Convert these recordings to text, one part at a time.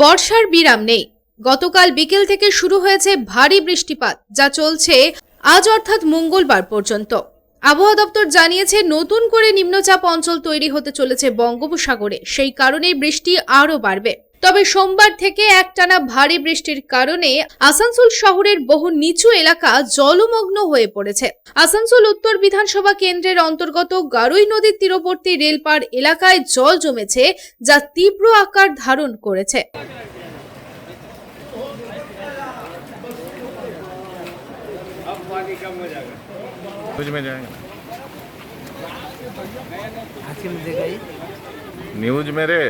বর্ষার বিরাম নেই। গতকাল বিকেল থেকে শুরু হয়েছে ভারী বৃষ্টিপাত, যা চলছে আজ অর্থাৎ মঙ্গলবার পর্যন্ত। আবহাওয়া দপ্তর জানিয়েছে নতুন করে নিম্নচাপ অঞ্চল তৈরি হতে চলেছে বঙ্গোপসাগরে, সেই কারণেই বৃষ্টি আরও বাড়বে। তবে সোমবার থেকে একটানা ভারী বৃষ্টির কারণে আসানসোল শহরের বহু নিচু এলাকা জলমগ্ন হয়ে পড়েছে। আসানসোল উত্তর বিধানসভা কেন্দ্রের অন্তর্গত গারুই নদীর তীরবর্তী রেলপাড় এলাকায় জল জমেছে, যা তীব্র আকার ধারণ করেছে। न्यूज मेरे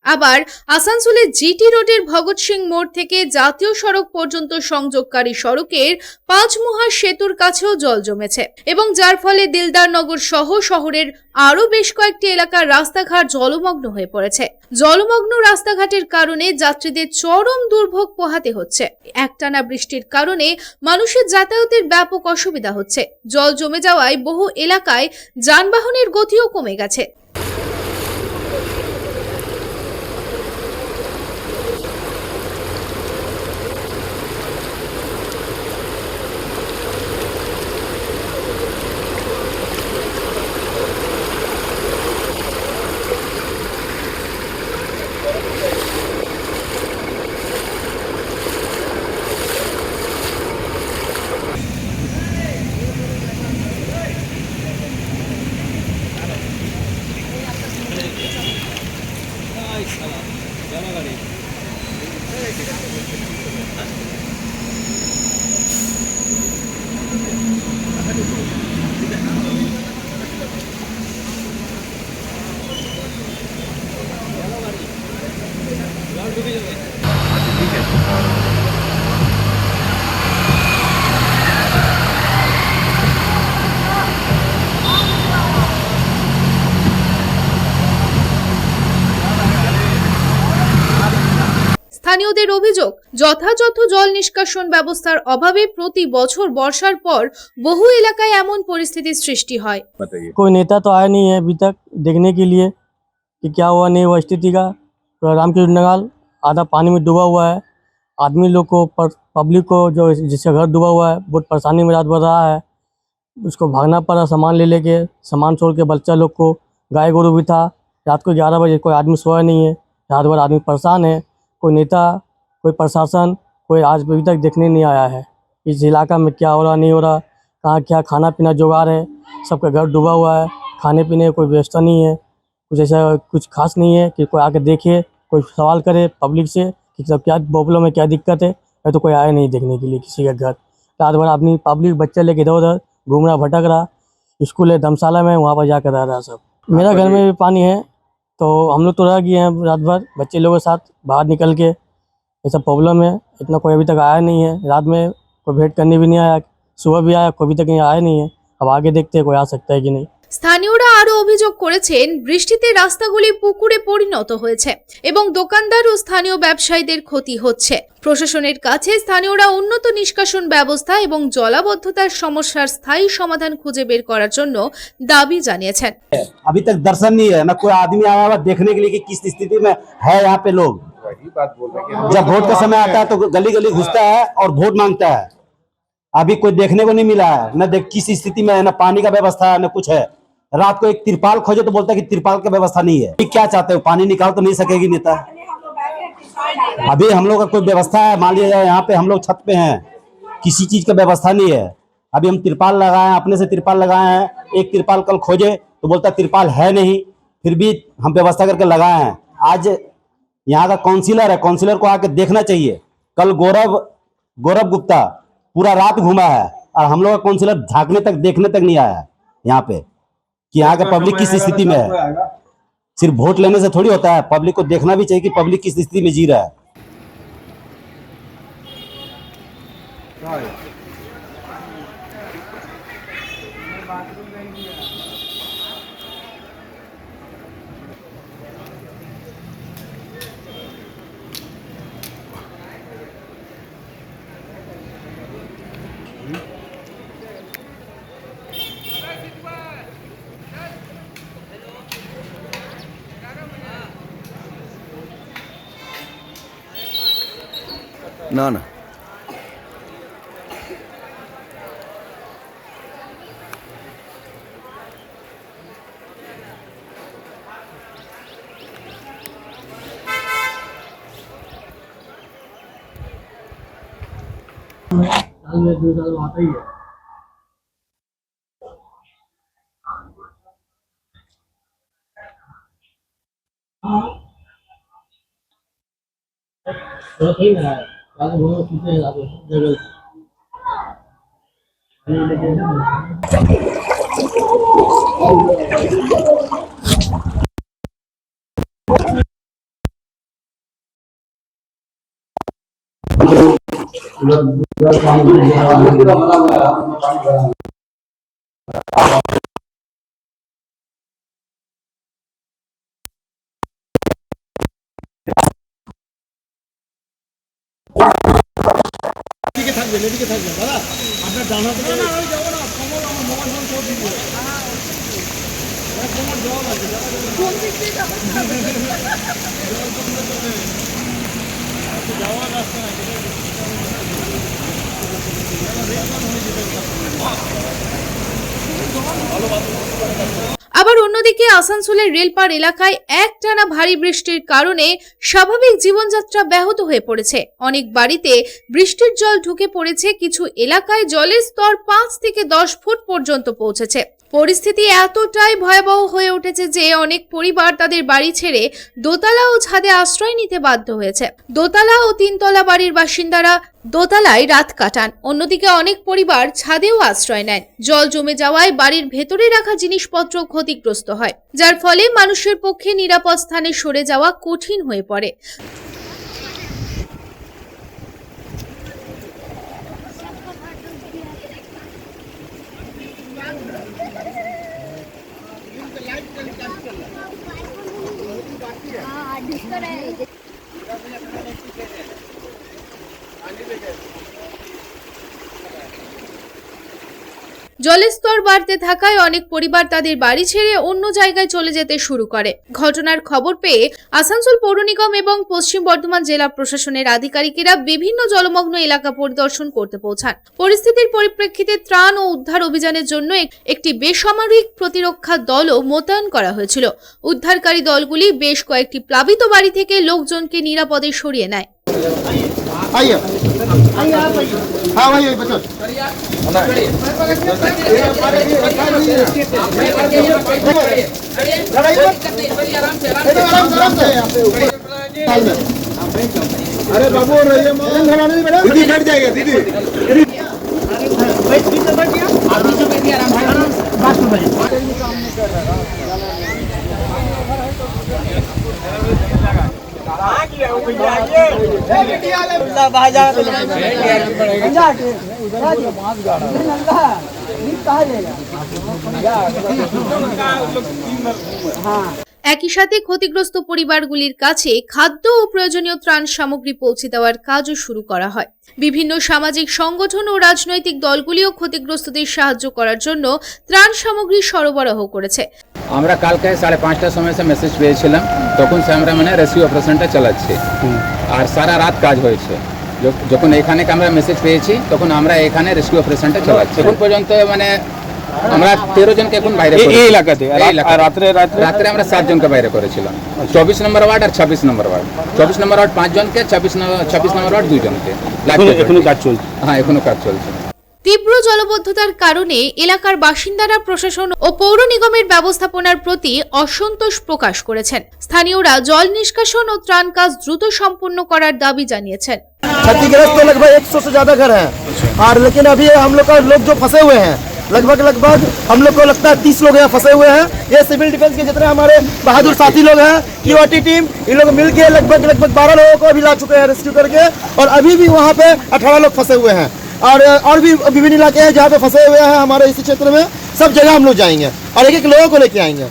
আবার আসানসোলের জিটি রোডের ভগৎ সিং মোড় থেকে জাতীয় সড়ক পর্যন্ত সংযোগকারী সড়কের পাঁচমুহার সেতুর কাছেও জল জমেছে এবং যার ফলে দিলদার নগর সহ শহরের আরো বেশ কয়েকটি এলাকার রাস্তাঘাট জলমগ্ন হয়ে পড়েছে। জলমগ্ন রাস্তাঘাটের কারণে যাত্রীদের চরম দুর্ভোগ পোহাতে হচ্ছে। একটানা বৃষ্টির কারণে মানুষের যাতায়াতের ব্যাপক অসুবিধা হচ্ছে। জল জমে যাওয়ায় বহু এলাকায় যানবাহনের গতিও কমে গেছে। স্থানীয়দের অভিযোগ, যথাযথ জল নিষ্কাশন ব্যবস্থার অভাবে প্রতি বছর বর্ষার পর বহু এলাকায় এমন পরিস্থিতির সৃষ্টি হয়। कोई नेता तो आया नहीं है अभी तक देखने के लिए कि क्या हुआ नहीं हुआ स्थिति का। तो रामकृष्ण नगर आधा पानी में डूबा हुआ है। आदमी लोग को पब्लिक को जो जिसका घर डूबा हुआ है बहुत परेशानी में रात भर रहा है। उसको भागना पड़ा सामान ले लेके, सामान छोड़ के बच्चा लोग को, गाय गोरू भी था। रात को 11 बजे कोई आदमी सोया नहीं है। रात भर आदमी परेशान है। कोई नेता, कोई प्रशासन, कोई आज अभी तक देखने नहीं आया है इस इलाका में क्या हो रहा नहीं हो रहा, कहाँ क्या खाना पीना जुगाड़ है। सबका घर डूबा हुआ है, खाने पीने कोई व्यवस्था नहीं है, कुछ ऐसा कुछ खास नहीं है कि कोई आके देखे, कोई सवाल करे पब्लिक से कि सब क्या प्रॉब्लम है, क्या दिक्कत है। तो कोई आया नहीं देखने के लिए किसी का घर। रात भर आदमी पब्लिक बच्चे लेके इधर उधर घूम रहा, भटक रहा। स्कूल है धर्मशाला में, वहाँ पर जाकर रह रहा सब। मेरा घर में भी पानी है, तो हम लोग तो रह गए हैं रात भर बच्चे लोगों के साथ बाहर निकल के। ऐसा प्रॉब्लम है, इतना कोई अभी तक आया नहीं है। रात में कोई भेंट करने भी नहीं आया, सुबह भी आया, कोई अभी तक आया नहीं है। अब आगे देखते हैं कोई आ सकता है कि नहीं। স্থানীয়রা আরো অভিযোগ করেছেন, বৃষ্টিতে রাস্তাগুলি পুকুরে পরিণত হয়েছে এবং দোকানদার ও স্থানীয় ব্যবসায়ীদের ক্ষতি হচ্ছে। প্রশাসনের কাছে স্থানীয়রা উন্নত নিষ্কাশন ব্যবস্থা এবং জলাবদ্ধতার সমস্যার স্থায়ী সমাধান খুঁজে বের করার জন্য দাবি জানিয়েছেন। अभी तक दर्शन नहीं है, ना कोई आदमी आया हुआ देखने के लिए कि किस स्थिति में है यहाँ पे लोग। जब वोट का समय आता है तो गली गली घुसता है और वोट मांगता है। अभी कोई देखने को नहीं मिला है, न किस स्थिति में है, न पानी का व्यवस्था है, न कुछ है। रात को एक तिरपाल खोजे तो बोलता है कि तिरपाल की व्यवस्था नहीं है। क्या चाहते हो, पानी निकाल तो नहीं सकेगी नेता। अभी हम लोग का कोई व्यवस्था है, मान लीजिए यहाँ पे हम लोग छत पे हैं, किसी चीज का व्यवस्था नहीं है। अभी हम तिरपाल लगाए हैं, अपने से तिरपाल लगाए हैं। एक तिरपाल कल खोजे तो बोलता तिरपाल है नहीं, फिर भी हम व्यवस्था करके लगाए हैं। आज यहाँ का काउंसिलर है, काउंसिलर को आके देखना चाहिए। कल गौरव गौरव गुप्ता पूरा रात घूमा है और हम लोग का काउंसिलर झांकने तक देखने तक नहीं आया है यहाँ पे कि यहाँ का पब्लिक किस स्थिति में है। सिर्फ वोट लेने से थोड़ी होता है, पब्लिक को देखना भी चाहिए कि पब्लिक किस स्थिति में जी रहा है। ना ना साल में 2 साल आता ही है। तो सही ना है, आगे वो कितने आगे जगह আবার অন্যদিকে আসানসোলের রেলপার এলাকায় একটানা ভারী বৃষ্টির কারণে স্বাভাবিক জীবনযাত্রা ব্যাহত হয়ে পড়েছে। অনেক বাড়িতে বৃষ্টির জল ঢুকে পড়েছে, কিছু এলাকায় জলের স্তর 5 থেকে 10 ফুট পর্যন্ত পৌঁছেছে। পরিস্থিতি এতটাই ভয়াবহ হয়ে উঠেছে যে অনেক পরিবার তাদের বাড়ি ছেড়ে দোতলা ও ছাদে আশ্রয় নিতে বাধ্য হয়েছে। দোতলা ও 3 তলা বাড়ির বাসিন্দারা দোতলায় রাত কাটান, অন্যদিকে অনেক পরিবার ছাদেও আশ্রয় নেন। জল জমে যাওয়ায় বাড়ির ভেতরে রাখা জিনিসপত্র ক্ষতিগ্রস্ত হয়, যার ফলে মানুষের পক্ষে নিরাপদ স্থানে সরে যাওয়া কঠিন হয়ে পড়ে। জলের স্তর বাড়তে থাকায় অনেক পরিবার তাদের বাড়ি ছেড়ে অন্য জায়গায় চলে যেতে শুরু করে। ঘটনার খবর পেয়ে আসানসোল পৌর নিগম এবং পশ্চিম বর্ধমান জেলা প্রশাসনের আধিকারিকেরা বিভিন্ন জলমগ্ন এলাকা পরিদর্শন করতে পৌঁছান। পরিস্থিতির পরিপ্রেক্ষিতে ত্রাণ ও উদ্ধার অভিযানের জন্য একটি বেসামরিক প্রতিরক্ষা দলও মোতায়েন করা হয়েছিল। উদ্ধারকারী দলগুলি বেশ কয়েকটি প্লাবিত বাড়ি থেকে লোকজনকে নিরাপদে সরিয়ে নেয়। आइए हाँ भाई बच्चों अरे बाबू दीदी बैठ जाएगा दीदी একই সাথে ক্ষতিগ্রস্ত পরিবারগুলির কাছে খাদ্য ও প্রয়োজনীয় ত্রাণ সামগ্রী পৌঁছে দেওয়ার কাজও শুরু করা হয়। বিভিন্ন সামাজিক সংগঠন ও রাজনৈতিক দলগুলিও ক্ষতিগ্রস্তদের সাহায্য করার জন্য ত্রাণ সামগ্রী সরবরাহ করেছে। আমরা কালকে 5:30টার সময় মেসেজ পেয়েছিলাম, তখন সে আমরা রেস্কিউ অপারেশনটা চালাচ্ছি আর সারা রাত কাজ হয়েছে। যখন এখানে আমরা মেসেজ পেয়েছি তখন আমরা এখানে রেস্কিউ অপারেশনটা চালাচ্ছি। এখন পর্যন্ত আমরা 13 জনকে এখন বাইরে এই এলাকাতে রাত্রে আমরা 7 জনকে বাইরে করেছিলাম। 24 নম্বর ওয়ার্ড আর 26 নম্বর ওয়ার্ড। 24 নম্বর ওয়ার্ড 5 জনকে, 26 নম্বর ওয়ার্ড 2 জনকে। এখনো কাজ চলছে। হ্যাঁ, এখনো কাজ চলছে। তীব্র জলবদ্ধতার কারণে এলাকার বাসিন্দারা প্রশাসন ও পৌর নিগমের ব্যবস্থাপনার প্রতি অসন্তোষ প্রকাশ করেছেন। স্থানীয়রা জল নিষ্কাশন ও ত্রাণ কাজ দ্রুত সম্পন্ন করার দাবি জানিয়েছেন। क्षतिग्रस्त तो लगभग 100 से ज्यादा घर हैं। और लेकिन अभी हम लोग का लोग जो फंसे हुए हैं लगभग हम लोग को लगता है 30 लोग यहाँ फंसे हुए हैं। ये सिविल डिफेंस के जितने हमारे बहादुर साथी लोग हैं, क्यूआरटी टीम, इन लोग मिल के लगभग 12 लोगों को अभी ला चुके हैं रेस्क्यू करके। और अभी भी वहाँ पे 18 लोग फंसे हुए हैं। और भी विभिन्न इलाके हैं जहाँ पे फंसे हुए हैं हमारे इसी क्षेत्र में। सब जगह हम लोग जाएंगे और एक लोगों को लेके आएंगे।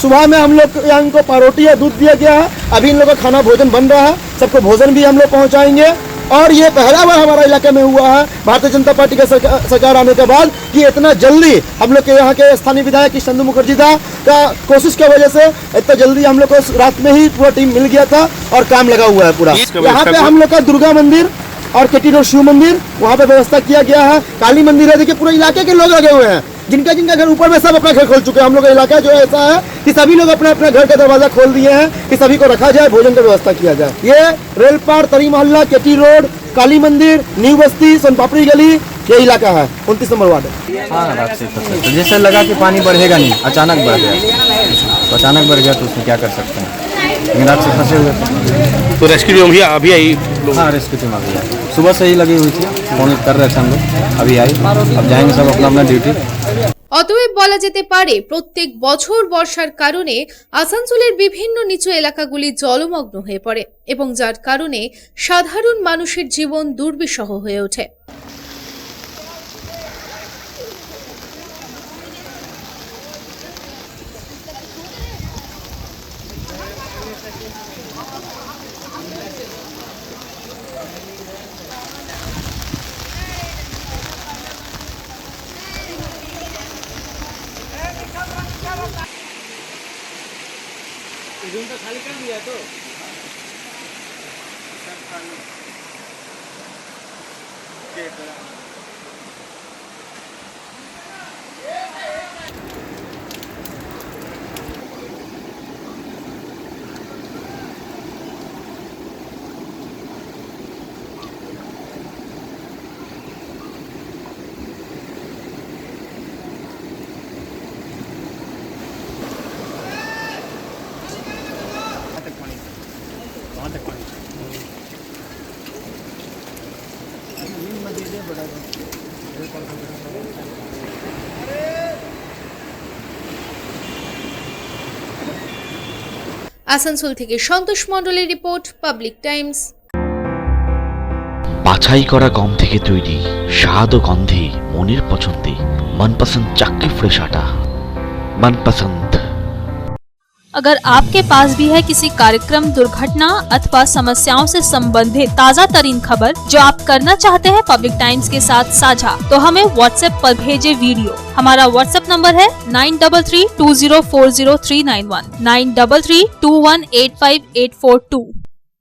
सुबह में हम लोग यहाँ इनको पारोटी या दूध दिया गया है। अभी इन लोगों का खाना भोजन बन रहा है, सबको भोजन भी हम लोग पहुँचाएंगे। और ये पहला बार हमारा इलाके में हुआ है भारतीय जनता पार्टी का सरकार आने के बाद कि इतना जल्दी हम लोग के यहाँ के स्थानीय विधायक चंदू मुखर्जी दा का कोशिश की वजह से इतना जल्दी हम लोग को रात में ही पूरा टीम मिल गया था और काम लगा हुआ है पूरा। यहाँ पे हम लोग का दुर्गा मंदिर और केटी रोड शिव मंदिर वहाँ पे व्यवस्था किया गया है। काली मंदिर है, देखिए पूरे इलाके के लोग लगे हुए हैं। जिनका घर ऊपर में सब अपना घर खोल चुके हैं। हम लोग का इलाका जो ऐसा है कि सभी लोग अपना अपना घर का दरवाजा खोल दिए हैं कि सभी को रखा जाए, भोजन का व्यवस्था किया जाए। ये रेलपार, तरी मोहल्ला, केटी रोड, काली मंदिर, न्यू बस्ती, सोनपापड़ी गली, ये इलाका है 29 नंबर वार्ड है। हाँ, रात से फंसे तो जैसे लगा कि पानी बढ़ेगा नहीं, अचानक बढ़ गया। तो अचानक बढ़ गया तो उसमें क्या कर सकते हैं, लेकिन रात से फंसे हुए थे। तो रेस्क्यू टीम अभी आई? हाँ, रेस्क्यू टीम अभी आई, सुबह से ही लगी हुई थी, फोन कर रहे थे हम लोग, अभी आई। अब जाएंगे सब अपना अपना ड्यूटी। অতএব বলা যেতে পারে প্রত্যেক বছর বর্ষার কারণে আসানসোলের বিভিন্ন নিচু এলাকাগুলি জলমগ্ন হয়ে পড়ে এবং যার কারণে সাধারণ মানুষের জীবন দুর্বিষহ হয়ে ওঠে। আসানসোল থেকে সন্তোষ মণ্ডলের রিপোর্ট, পাবলিক টাইমস। বাছাই করা গম থেকে তৈরি স্বাদ ও গন্ধে মনের পছন্দে मनपसंद चक्की फ्रेश आटा, मनपसंद। अगर आपके पास भी है किसी कार्यक्रम, दुर्घटना अथवा समस्याओं से संबंधित ताज़ा तरीन खबर जो आप करना चाहते हैं पब्लिक टाइम्स के साथ साझा, तो हमें व्हाट्सएप पर भेजे वीडियो। हमारा व्हाट्सएप नंबर है 9332040391, 9332185842।